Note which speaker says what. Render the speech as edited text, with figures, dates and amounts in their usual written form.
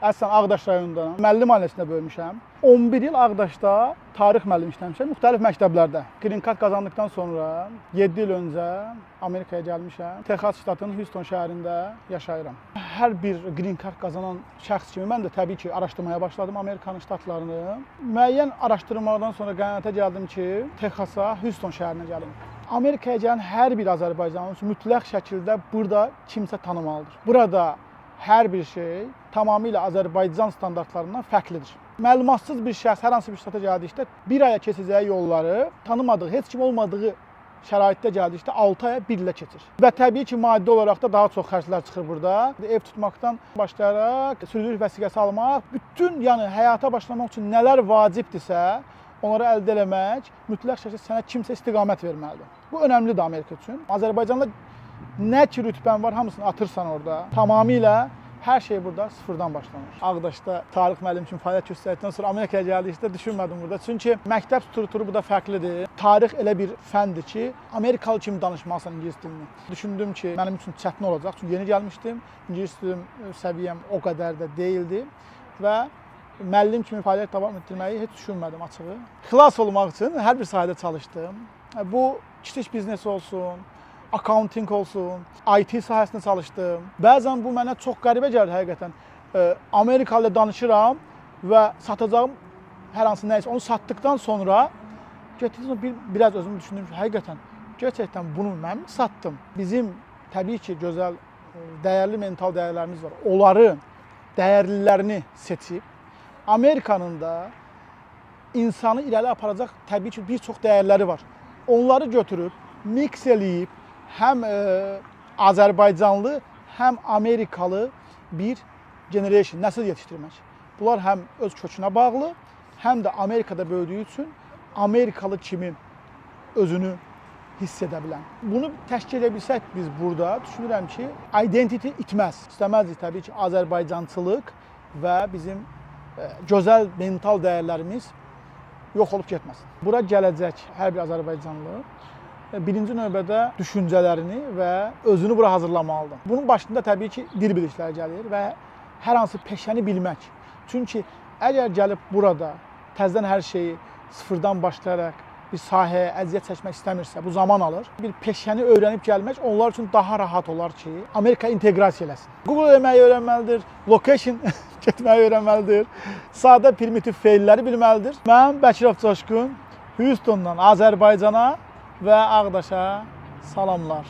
Speaker 1: Əslən Ağdaş rayonunda müəllim ailəsində böyümüşəm. 11 il Ağdaşda tarix müəllimi işləmişəm, müxtəlif məktəblərdə. Green Card qazandıqdan sonra 7 il öncə Amerikaya gəlmişəm. Texas ştatının Houston şəhərində yaşayıram. Hər bir Green Card qazanan şəxs kimi mən də təbii ki, araşdırmaya başladım Amerikanın ştatlarını. Müəyyən araşdırmalardan sonra qənaətə gəldim ki, Texasa, Houston şəhərinə gəlim. Amerikaya gələn hər bir azərbaycanlı mütləq şəkildə burada kimsə tanımalıdır. Burada hər bir şey tamamilə Azərbaycan standartlarından fərqlidir. Məlumatsız bir şəxs hər hansı bir ştata gəldikdə bir aya keçəcəyi yolları tanımadığı, heç kim olmadığı şəraitdə gəldikdə 6 aya bir ilə keçir. Və təbii ki, maddi olaraq da daha çox xərclər çıxır burada. Ev tutmaqdan başlayaraq, sürücülük vəsiqəsi almaq, bütün yəni həyata başlamaq üçün nələr vacibdirsə, onları əldə eləmək, mütləq şəkildə sənə kimsə istiqamət verməlidir. Bu önəmlidir Amerika üçün. Azərbaycanda nə ki rütbən var, hamısını atırsan orada. Tamamilə hər şey burada sıfırdan başlanır. Ağdaşda tarix müəllimi kimi fəaliyyət göstərdikdən sonra Amerikaya gəldikdə düşünmədim burada. Çünki məktəb strukturu burada fərqlidir. Tarix elə bir fəndir ki, Amerikalı kimi danışmalısan ingilis dilini. Düşündüm ki, mənim üçün çətin olacaq. Çünki yeni gəlmişdim. İngilis dilim səviyyəm o qədər də deyildi və müəllim kimi fəaliyyət davam etdirməyi heç düşünmədim açığı. Xilas olmaq üçün hər bir sahədə çalışdım. Bu kiçik biznes olsun, accounting olsun, IT sahəsində çalışdım. Bəzən bu mənə çox qəribə gəlir həqiqətən. Amerikalı ilə danışıram və satacağım hər hansı nə isə onu satdıqdan sonra biraz özümü düşündüm ki, həqiqətən gerçəkdən bunu mən mi satdım? Bizim təbii ki, gözəl, dəyərli mental dəyərlərimiz var. Onları, dəyərlilərini seçib, Amerikanın da insanı irəli aparacaq təbii ki, bir çox dəyərləri var. Onları götürüb, mix eləyib, həm Azərbaycanlı, həm Amerikalı bir generation, nəsil yetişdirmək. Bunlar həm öz kökünə bağlı, həm də Amerikada böyüdüyü üçün Amerikalı kimi özünü hiss edə bilən. Bunu təşkil edə bilsək biz burada, düşünürəm ki, identity itməz. İstəməzdik təbii ki, Azərbaycançılıq və bizim gözəl mental dəyərlərimiz yox olub getməsin. Bura gələcək hər bir Azərbaycanlı birinci növbədə düşüncələrini və özünü bura hazırlamalıdır. Bunun başında təbii ki, dil bilikləri gəlir və hər hansı peşəni bilmək. Çünki əgər gəlib burada təzədən hər şeyi sıfırdan başlayaraq bir sahəyə əziyyət çəkmək istəmirsə, bu zaman alır. Bir peşəni öyrənib gəlmək onlar üçün daha rahat olar ki, Amerika inteqrasiya eləsin. Google eləməyi öyrənməlidir, location getməyi öyrənməlidir, sadə primitiv feilləri bilməlidir. Mən Bəkirov Coşqun, Houstondan Azərbaycana və Ağdaşa salamlar.